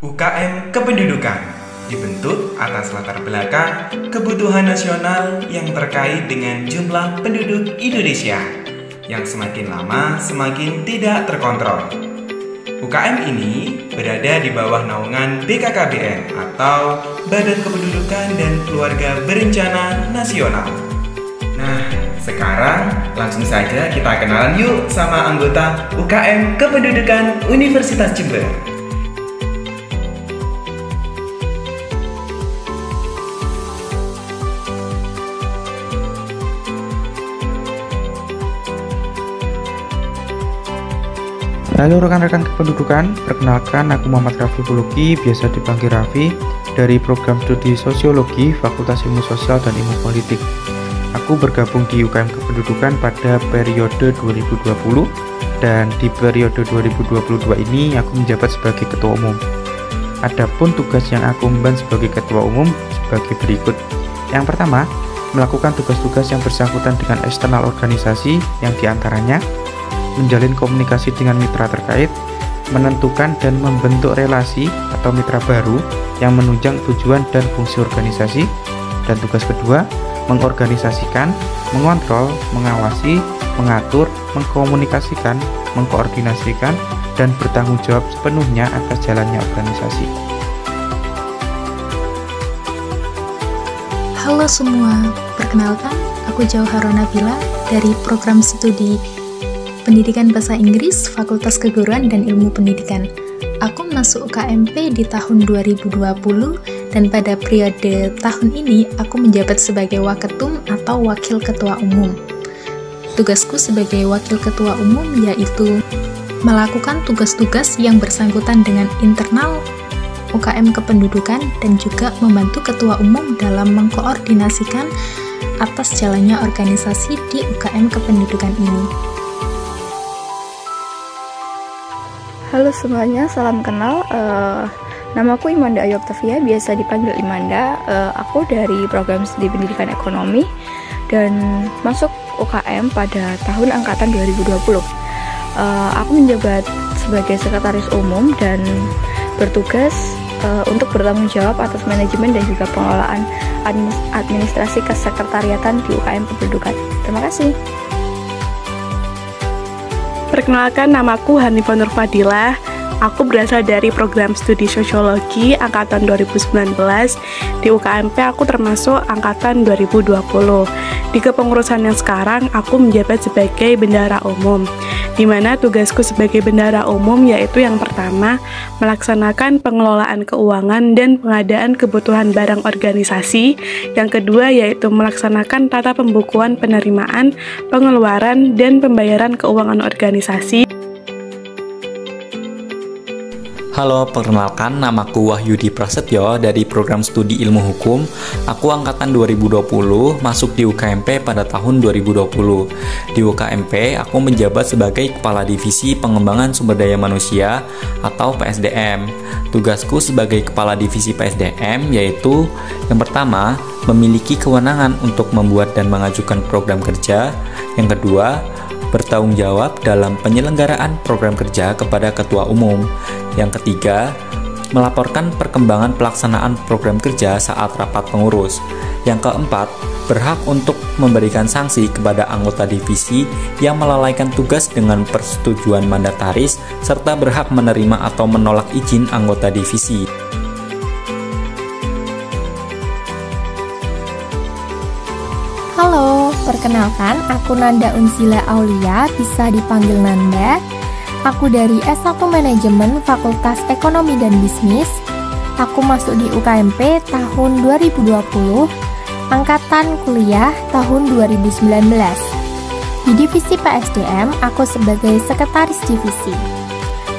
UKM Kependudukan dibentuk atas latar belakang kebutuhan nasional yang terkait dengan jumlah penduduk Indonesia yang semakin lama semakin tidak terkontrol. UKM ini berada di bawah naungan BKKBN atau Badan Kependudukan dan Keluarga Berencana Nasional. Nah, sekarang langsung saja kita kenalan yuk sama anggota UKM Kependudukan Universitas Jember. Halo rekan-rekan kependudukan, perkenalkan aku Muhammad Raffi Puluki, biasa dipanggil Raffi, dari program studi Sosiologi Fakultas Ilmu Sosial dan Ilmu Politik. Aku bergabung di UKM Kependudukan pada periode 2020 dan di periode 2022 ini aku menjabat sebagai Ketua Umum. Adapun tugas yang aku emban sebagai Ketua Umum sebagai berikut. Yang pertama, melakukan tugas-tugas yang bersangkutan dengan eksternal organisasi yang diantaranya menjalin komunikasi dengan mitra terkait, menentukan dan membentuk relasi atau mitra baru yang menunjang tujuan dan fungsi organisasi. Dan tugas kedua, mengorganisasikan, mengontrol, mengawasi, mengatur, mengkomunikasikan, mengkoordinasikan, dan bertanggung jawab sepenuhnya atas jalannya organisasi. Halo semua, perkenalkan aku Jauhara Nabila dari program studi Pendidikan Bahasa Inggris, Fakultas Keguruan dan Ilmu Pendidikan. Aku masuk UKMP di tahun 2020 dan pada periode tahun ini aku menjabat sebagai Waketum atau Wakil Ketua Umum. Tugasku sebagai Wakil Ketua Umum yaitu melakukan tugas-tugas yang bersangkutan dengan internal UKM Kependudukan dan juga membantu Ketua Umum dalam mengkoordinasikan atas jalannya organisasi di UKM Kependudukan ini. Halo semuanya, salam kenal. Namaku Imanda Ayu Oktavia, biasa dipanggil Imanda. Aku dari program studi pendidikan ekonomi dan masuk UKM pada tahun angkatan 2020. Aku menjabat sebagai sekretaris umum dan bertugas untuk bertanggung jawab atas manajemen dan juga pengelolaan administrasi kesekretariatan di UKM Kependudukan. Terima kasih. Perkenalkan, namaku Hanifah Nur Fadilah. Aku berasal dari program studi Sosiologi angkatan 2019. Di UKMP aku termasuk angkatan 2020. Di kepengurusan yang sekarang aku menjabat sebagai bendahara umum, di mana tugasku sebagai bendahara umum yaitu yang pertama, melaksanakan pengelolaan keuangan dan pengadaan kebutuhan barang organisasi. Yang kedua yaitu melaksanakan tata pembukuan penerimaan, pengeluaran, dan pembayaran keuangan organisasi. Halo, perkenalkan namaku Wahyudi Prasetyo dari program studi Ilmu Hukum. Aku angkatan 2020 masuk di UKMP pada tahun 2020. Di UKMP, aku menjabat sebagai Kepala Divisi Pengembangan Sumber Daya Manusia atau PSDM. Tugasku sebagai Kepala Divisi PSDM yaitu yang pertama, memiliki kewenangan untuk membuat dan mengajukan program kerja. Yang kedua, bertanggung jawab dalam penyelenggaraan program kerja kepada Ketua Umum. Yang ketiga, melaporkan perkembangan pelaksanaan program kerja saat rapat pengurus. Yang keempat, berhak untuk memberikan sanksi kepada anggota divisi yang melalaikan tugas dengan persetujuan mandataris, serta berhak menerima atau menolak izin anggota divisi. Halo, perkenalkan aku Nanda Unsila Aulia, bisa dipanggil Nanda. Aku dari S1 Manajemen Fakultas Ekonomi dan Bisnis. Aku masuk di UKMP tahun 2020, angkatan kuliah tahun 2019. Di divisi PSDM, aku sebagai sekretaris divisi.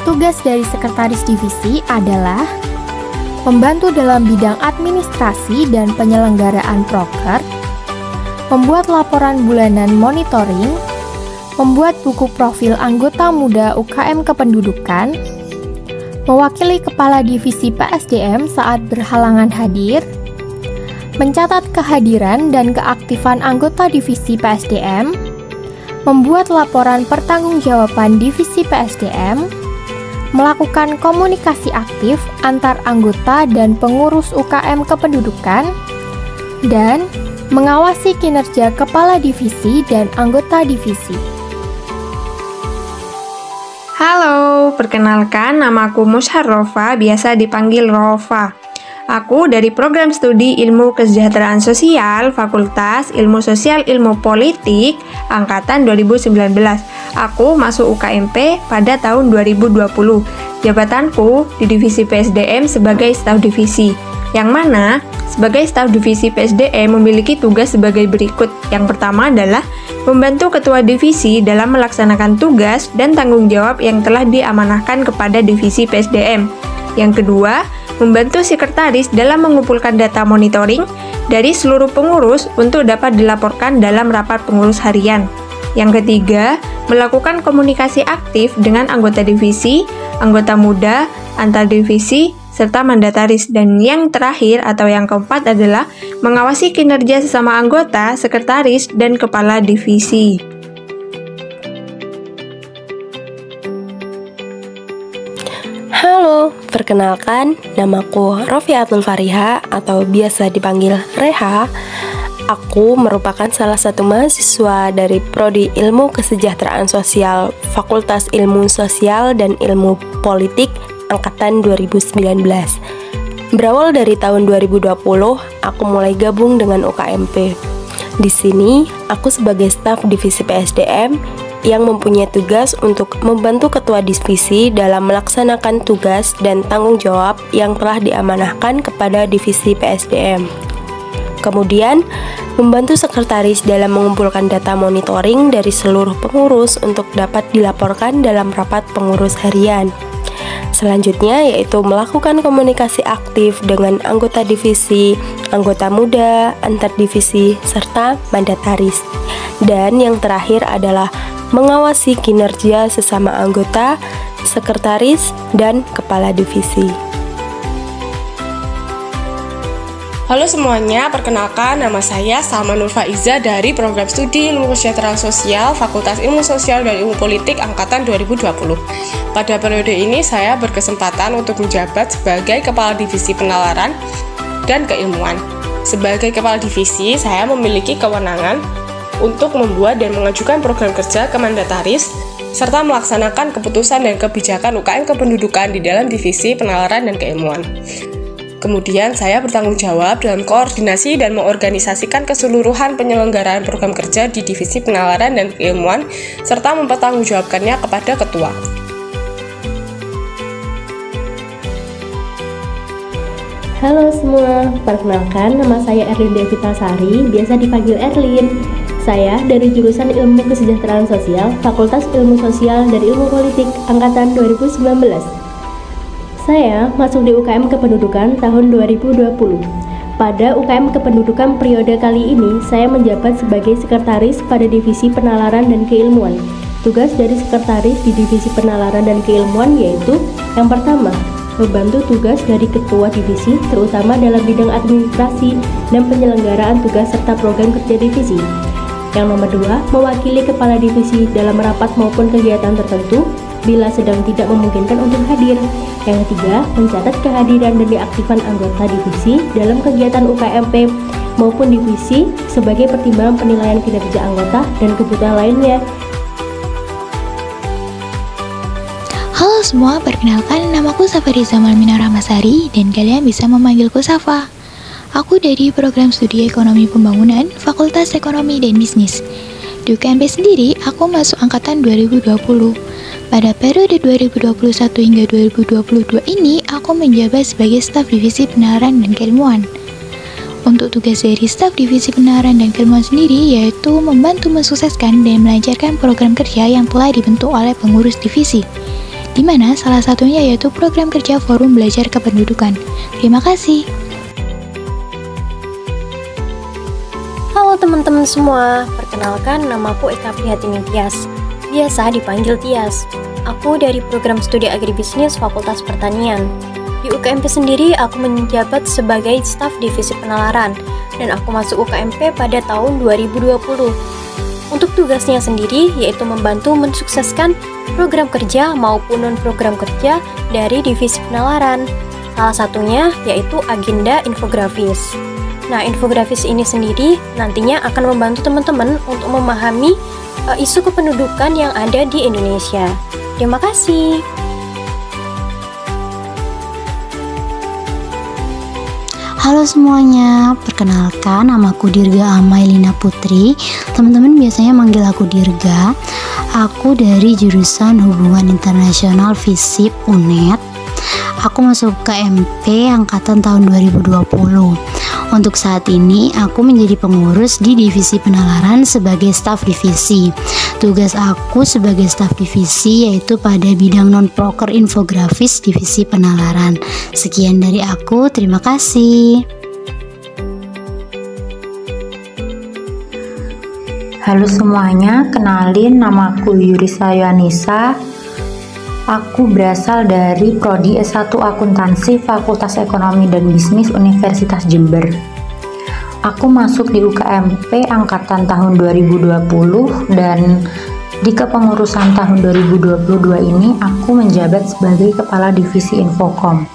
Tugas dari sekretaris divisi adalah membantu dalam bidang administrasi dan penyelenggaraan proker, membuat laporan bulanan monitoring, membuat buku profil anggota muda UKM Kependudukan, mewakili Kepala Divisi PSDM saat berhalangan hadir, mencatat kehadiran dan keaktifan anggota Divisi PSDM, membuat laporan pertanggungjawaban divisi PSDM, melakukan komunikasi aktif antar anggota dan pengurus UKM kependudukan, dan mengawasi kinerja kepala divisi dan anggota divisi. Halo, perkenalkan namaku Musharrofa, biasa dipanggil Rofa. Aku dari program studi Ilmu Kesejahteraan Sosial, Fakultas Ilmu Sosial Ilmu Politik, Angkatan 2019. Aku masuk UKMP pada tahun 2020. Jabatanku di Divisi PSDM sebagai staf divisi, yang mana sebagai staf divisi PSDM memiliki tugas sebagai berikut. Yang pertama adalah membantu ketua divisi dalam melaksanakan tugas dan tanggung jawab yang telah diamanahkan kepada divisi PSDM. Yang kedua, membantu sekretaris dalam mengumpulkan data monitoring dari seluruh pengurus untuk dapat dilaporkan dalam rapat pengurus harian. Yang ketiga, melakukan komunikasi aktif dengan anggota divisi, anggota muda, antar divisi, serta mandataris. Dan yang terakhir atau yang keempat adalah mengawasi kinerja sesama anggota, sekretaris, dan kepala divisi. Halo, perkenalkan, namaku Rofiatul Fariha atau biasa dipanggil Reha. Aku merupakan salah satu mahasiswa dari Prodi Ilmu Kesejahteraan Sosial, Fakultas Ilmu Sosial dan Ilmu Politik, Angkatan 2019. Berawal dari tahun 2020, aku mulai gabung dengan UKMP. Di sini, aku sebagai staf divisi PSDM yang mempunyai tugas untuk membantu ketua divisi dalam melaksanakan tugas dan tanggung jawab yang telah diamanahkan kepada divisi PSDM. Kemudian, membantu sekretaris dalam mengumpulkan data monitoring dari seluruh pengurus untuk dapat dilaporkan dalam rapat pengurus harian. Selanjutnya yaitu melakukan komunikasi aktif dengan anggota divisi, anggota muda, antar divisi, serta mandataris. Dan yang terakhir adalah mengawasi kinerja sesama anggota, sekretaris, dan kepala divisi. Halo semuanya, perkenalkan nama saya Salma Nur Faiza dari program studi Ilmu Kesejahteraan Sosial, Fakultas Ilmu Sosial dan Ilmu Politik Angkatan 2020. Pada periode ini saya berkesempatan untuk menjabat sebagai Kepala Divisi Penalaran dan Keilmuan. Sebagai Kepala Divisi, saya memiliki kewenangan untuk membuat dan mengajukan program kerja ke mandataris, serta melaksanakan keputusan dan kebijakan UKM kependudukan di dalam Divisi Penalaran dan Keilmuan. Kemudian saya bertanggung jawab dalam koordinasi dan mengorganisasikan keseluruhan penyelenggaraan program kerja di Divisi Penalaran dan Keilmuan, serta mempertanggungjawabkannya kepada ketua. Halo semua, perkenalkan nama saya Erlin Devita Sari, biasa dipanggil Erlin. Saya dari jurusan Ilmu Kesejahteraan Sosial, Fakultas Ilmu Sosial dan Ilmu Politik, Angkatan 2019. Saya masuk di UKM Kependudukan tahun 2020. Pada UKM Kependudukan periode kali ini, saya menjabat sebagai sekretaris pada Divisi Penalaran dan Keilmuan. Tugas dari sekretaris di Divisi Penalaran dan Keilmuan yaitu yang pertama, membantu tugas dari ketua divisi, terutama dalam bidang administrasi dan penyelenggaraan tugas serta program kerja divisi. Yang nomor dua, mewakili kepala divisi dalam rapat maupun kegiatan tertentu bila sedang tidak memungkinkan untuk hadir. Yang ketiga, mencatat kehadiran dan diaktifkan anggota divisi dalam kegiatan UKMP maupun divisi sebagai pertimbangan penilaian kinerja anggota dan kebutuhan lainnya. Halo semua, perkenalkan namaku Safariza Malmina Rahmasari dan kalian bisa memanggilku Safa. Aku dari program studi Ekonomi Pembangunan, Fakultas Ekonomi dan Bisnis. Di UKMP sendiri, aku masuk angkatan 2020. Pada periode 2021 hingga 2022 ini, aku menjabat sebagai staf divisi penalaran dan keilmuan. Untuk tugas dari staf divisi penalaran dan keilmuan sendiri yaitu membantu mensukseskan dan melancarkan program kerja yang telah dibentuk oleh pengurus divisi, di mana salah satunya yaitu program kerja Forum Belajar Kependudukan. Terima kasih. Halo teman-teman semua, perkenalkan namaku Eka Prihatini Tias, biasa dipanggil Tias. Aku dari program studi agribisnis Fakultas Pertanian. Di UKMP sendiri, aku menjabat sebagai staf divisi penalaran, dan aku masuk UKMP pada tahun 2020. Untuk tugasnya sendiri yaitu membantu mensukseskan program kerja maupun non-program kerja dari divisi penalaran. Salah satunya yaitu agenda infografis. Nah, infografis ini sendiri nantinya akan membantu teman-teman untuk memahami isu kependudukan yang ada di Indonesia. Terima kasih. Halo semuanya, perkenalkan namaku Dirga Amailina Putri. Teman-teman biasanya manggil aku Dirga. Aku dari jurusan Hubungan Internasional FISIP UNED. Aku masuk KMP angkatan tahun 2020. Untuk saat ini, aku menjadi pengurus di divisi penalaran sebagai staf divisi. Tugas aku sebagai staf divisi yaitu pada bidang non-proker infografis divisi penalaran. Sekian dari aku, terima kasih. Halo semuanya, kenalin namaku Yurisa Yohanisa. Aku berasal dari Prodi S1 Akuntansi Fakultas Ekonomi dan Bisnis Universitas Jember. Aku masuk di UKMP angkatan tahun 2020 dan di kepengurusan tahun 2022 ini aku menjabat sebagai Kepala Divisi Infokom.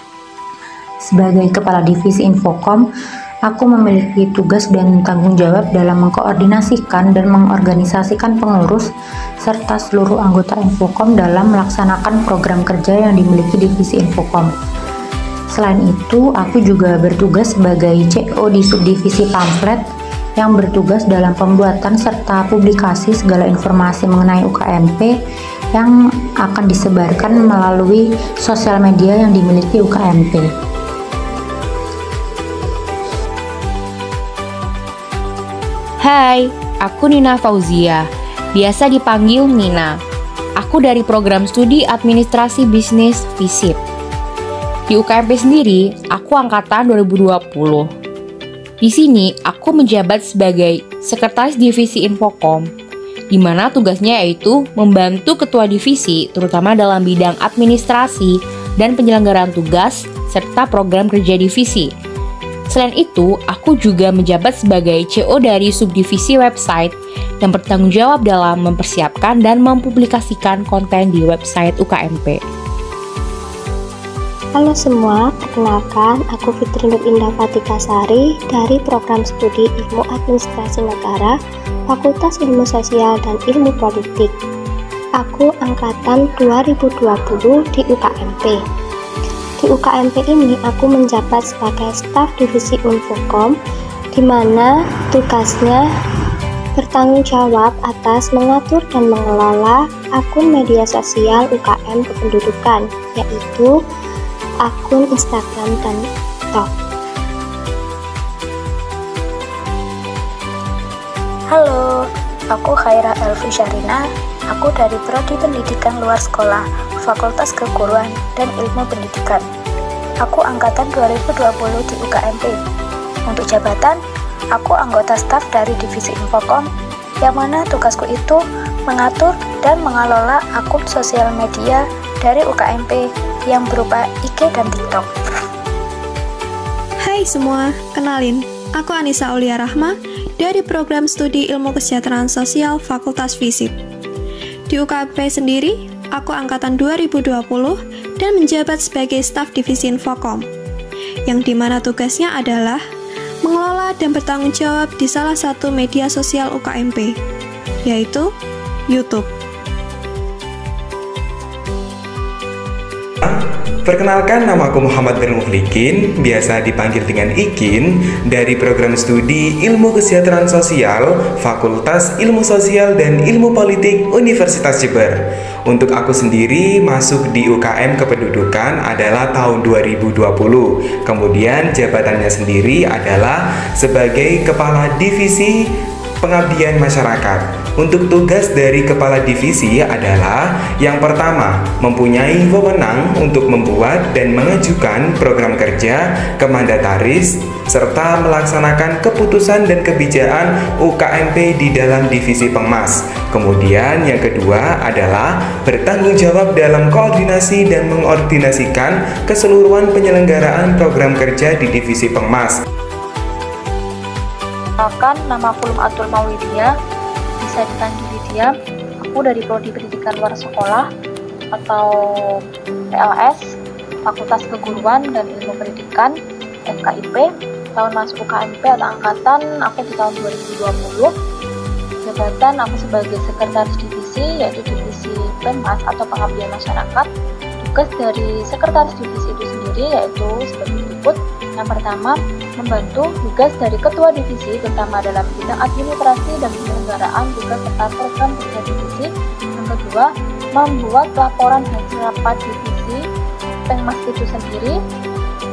Sebagai Kepala Divisi Infokom, aku memiliki tugas dan tanggung jawab dalam mengkoordinasikan dan mengorganisasikan pengurus serta seluruh anggota Infokom dalam melaksanakan program kerja yang dimiliki divisi Infokom. Selain itu, aku juga bertugas sebagai CO di subdivisi pamflet yang bertugas dalam pembuatan serta publikasi segala informasi mengenai UKMP yang akan disebarkan melalui sosial media yang dimiliki UKMP. Hai, aku Nina Fauzia, biasa dipanggil Nina. Aku dari program studi administrasi bisnis FISIP. Di UKMP sendiri, aku angkatan 2020. Di sini, aku menjabat sebagai Sekretaris Divisi Infokom, di mana tugasnya yaitu membantu ketua divisi, terutama dalam bidang administrasi dan penyelenggaraan tugas, serta program kerja divisi. Selain itu, aku juga menjabat sebagai CO dari subdivisi website yang bertanggung jawab dalam mempersiapkan dan mempublikasikan konten di website UKMP. Halo semua, perkenalkan aku Fitri Nur Indah Fatikasari dari program studi Ilmu Administrasi Negara, Fakultas Ilmu Sosial dan Ilmu Politik. Aku angkatan 2020 di UKMP. Di UKMP ini aku menjabat sebagai staf divisi Infokom, di mana tugasnya bertanggung jawab atas mengatur dan mengelola akun media sosial UKM kependudukan, yaitu akun Instagram dan TikTok. Halo, aku Khaira Elvi Syarina. Aku dari Prodi Pendidikan Luar Sekolah, Fakultas Keguruan dan Ilmu Pendidikan. Aku angkatan 2020 di UKMP. Untuk jabatan, aku anggota staf dari divisi Infokom, yang mana tugasku itu mengatur dan mengelola akun sosial media dari UKMP yang berupa IG dan TikTok. Hai semua, kenalin, aku Anissa Aulia Rahma dari program studi Ilmu Kesejahteraan Sosial Fakultas FISIP. Di UKMP sendiri, aku angkatan 2020 dan menjabat sebagai staf divisi Infokom, yang dimana tugasnya adalah mengelola dan bertanggung jawab di salah satu media sosial UKMP, yaitu YouTube. Perkenalkan, nama aku Muhammad Nur Muhlikin, biasa dipanggil dengan Ikin, dari program studi Ilmu Kesejahteraan Sosial, Fakultas Ilmu Sosial dan Ilmu Politik Universitas Jember. Untuk aku sendiri masuk di UKM Kependudukan adalah tahun 2020. Kemudian jabatannya sendiri adalah sebagai Kepala Divisi Pengabdian Masyarakat. Untuk tugas dari Kepala Divisi adalah yang pertama, mempunyai wewenang untuk membuat dan mengajukan program kerja ke mandataris serta melaksanakan keputusan dan kebijakan UKMP di dalam divisi Pengmas. Kemudian yang kedua adalah bertanggung jawab dalam koordinasi dan mengordinasikan keseluruhan penyelenggaraan program kerja di divisi Pengmas. Nama aku Lum Atul Maulidiyah. Di bisa dipanggil Lydia. Aku dari Prodi Pendidikan Luar Sekolah atau PLS, Fakultas Keguruan dan Ilmu Pendidikan, FKIP. Tahun masuk UKMP atau angkatan aku di tahun 2020. Jabatan aku sebagai sekretaris divisi, yaitu divisi Penmas atau Pengabdian Masyarakat. Tugas dari sekretaris divisi itu sendiri yaitu sebagai berikut. Yang pertama, membantu tugas dari ketua divisi, terutama dalam bidang administrasi dan penyelenggaraan tugas serta program kerja divisi. Yang kedua, membuat laporan hasil rapat divisi Penmas itu sendiri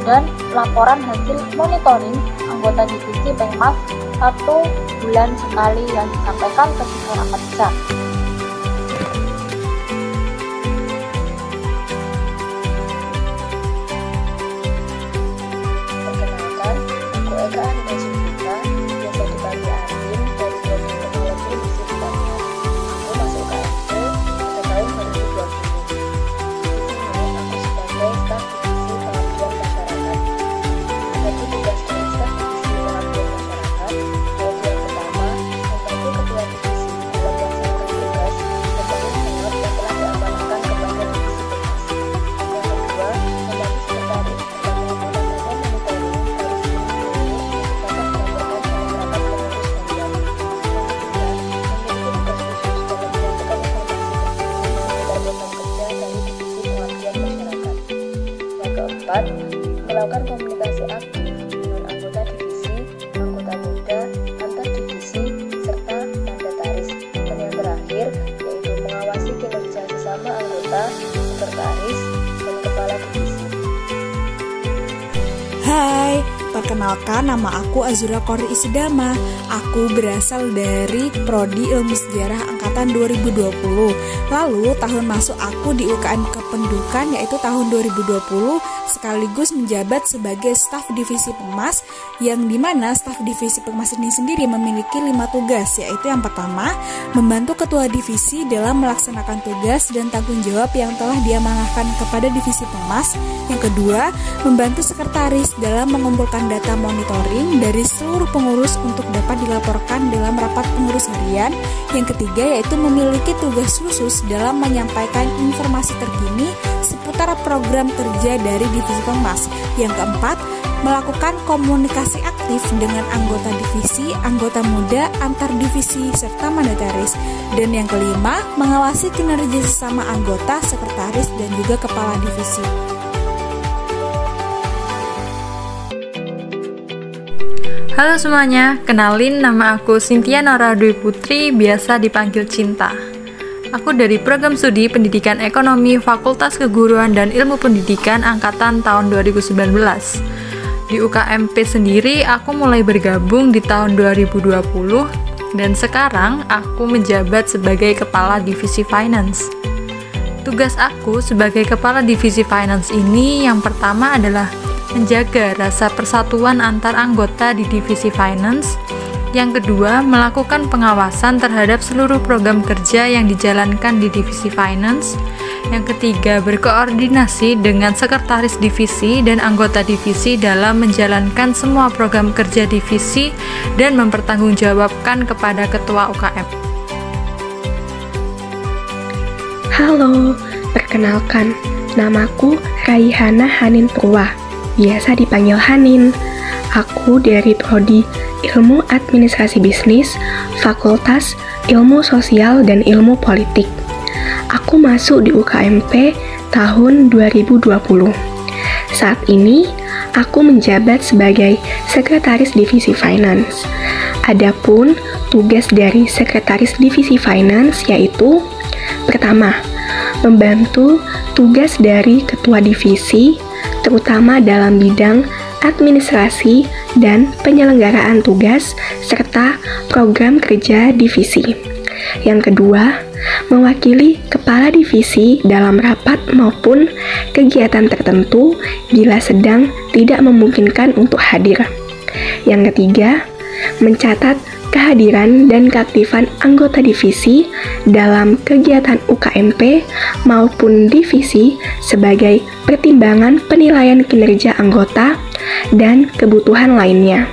dan laporan hasil monitoring anggota divisi Penmas 1 bulan sekali yang disampaikan ketika rapat besar. Perkenalkan, aku Eka Arina Sufika, biasa dipanggil Arin dari Prodi Teknologi Mesin Pertanian. Aku masuk KMP pada tahun 2020. Di sini aku sebagai staf divisi pengabdian masyarakat. Bagi tugas dari staf divisi pengabdian masyarakat, yaitu yang pertama, membantu ketua divisi dalam melaksanakan tugas dan tanggung jawab yang telah diamanahkan kepada divisi Penmas. Yang kedua, membantu sekretaris dalam melakukan data monitoring dari seluruh unit yang dapat dilaporkan dalam rapat pengurus harian. Yang ketiga, memiliki tugas khusus dalam menyampaikan informasi penting mengenai program kerja dari divisi pengabdian masyarakat. Yang keempat, melakukan komunikasi aktif dengan anggota divisi, anggota muda, antar divisi, serta mandataris. Dan yang terakhir, yaitu mengawasi kinerja sesama anggota, sekretaris, dan kepala divisi. Hai, perkenalkan nama aku Azura Kori Isidama. Aku berasal dari Prodi Ilmu Sejarah Angkatan 2020. Lalu tahun masuk aku di UKM Kependudukan yaitu tahun 2020, sekaligus menjabat sebagai staf divisi Penmas, yang dimana staf divisi Penmas ini sendiri memiliki 5 tugas, yaitu yang pertama, membantu ketua divisi dalam melaksanakan tugas dan tanggung jawab yang telah diamanahkan kepada divisi Penmas. Yang kedua, membantu sekretaris dalam mengumpulkan data monitoring dari seluruh pengurus untuk dapat dilaporkan dalam rapat pengurus harian. Yang ketiga, yaitu memiliki tugas khusus dalam menyampaikan informasi terkini seputar program kerja dari divisi Penmas. Yang keempat, melakukan komunikasi aktif dengan anggota divisi, anggota muda, antar divisi, serta mandataris. Dan yang kelima, mengawasi kinerja sesama anggota, sekretaris, dan juga kepala divisi. Halo semuanya, kenalin nama aku Cynthia Nora Dwi Putri, biasa dipanggil Cinta. Aku dari Program Studi Pendidikan Ekonomi Fakultas Keguruan dan Ilmu Pendidikan Angkatan tahun 2019. Di UKMP sendiri, aku mulai bergabung di tahun 2020 dan sekarang aku menjabat sebagai Kepala Divisi Finance. Tugas aku sebagai Kepala Divisi Finance ini yang pertama adalah menjaga rasa persatuan antar anggota di divisi finance. Yang kedua, melakukan pengawasan terhadap seluruh program kerja yang dijalankan di divisi finance. Yang ketiga, berkoordinasi dengan sekretaris divisi dan anggota divisi dalam menjalankan semua program kerja divisi dan mempertanggungjawabkan kepada ketua UKM. Halo, perkenalkan, namaku Raihana Hanin Purwa, biasa dipanggil Hanin. Aku dari Prodi Ilmu Administrasi Bisnis, Fakultas Ilmu Sosial dan Ilmu Politik. Aku masuk di UKMP tahun 2020. Saat ini, aku menjabat sebagai Sekretaris Divisi Finance. Adapun tugas dari Sekretaris Divisi Finance yaitu pertama, membantu tugas dari Ketua Divisi, terutama dalam bidang administrasi dan penyelenggaraan tugas serta program kerja divisi. Yang kedua, mewakili kepala divisi dalam rapat maupun kegiatan tertentu bila sedang tidak memungkinkan untuk hadir. Yang ketiga, mencatat kehadiran dan keaktifan anggota divisi dalam kegiatan UKMP maupun divisi sebagai pertimbangan penilaian kinerja anggota dan kebutuhan lainnya.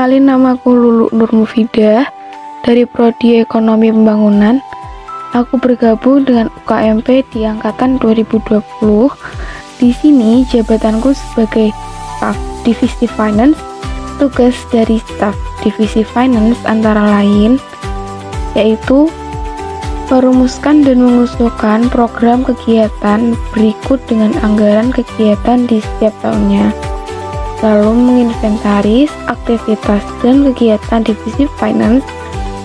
Kenalin, namaku Lulu Nur Mufidah dari Prodi Ekonomi Pembangunan. Aku bergabung dengan UKMP di angkatan 2020. Di sini jabatanku sebagai staf divisi finance. Tugas dari staf divisi finance antara lain yaitu merumuskan dan mengusulkan program kegiatan berikut dengan anggaran kegiatan di setiap tahunnya, lalu menginventaris aktivitas dan kegiatan divisi finance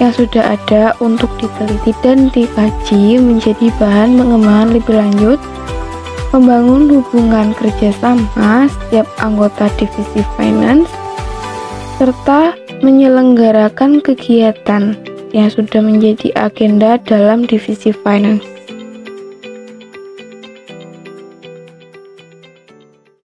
yang sudah ada untuk diteliti dan dikaji menjadi bahan pengembangan lebih lanjut, membangun hubungan kerjasama setiap anggota divisi finance, serta menyelenggarakan kegiatan yang sudah menjadi agenda dalam divisi finance.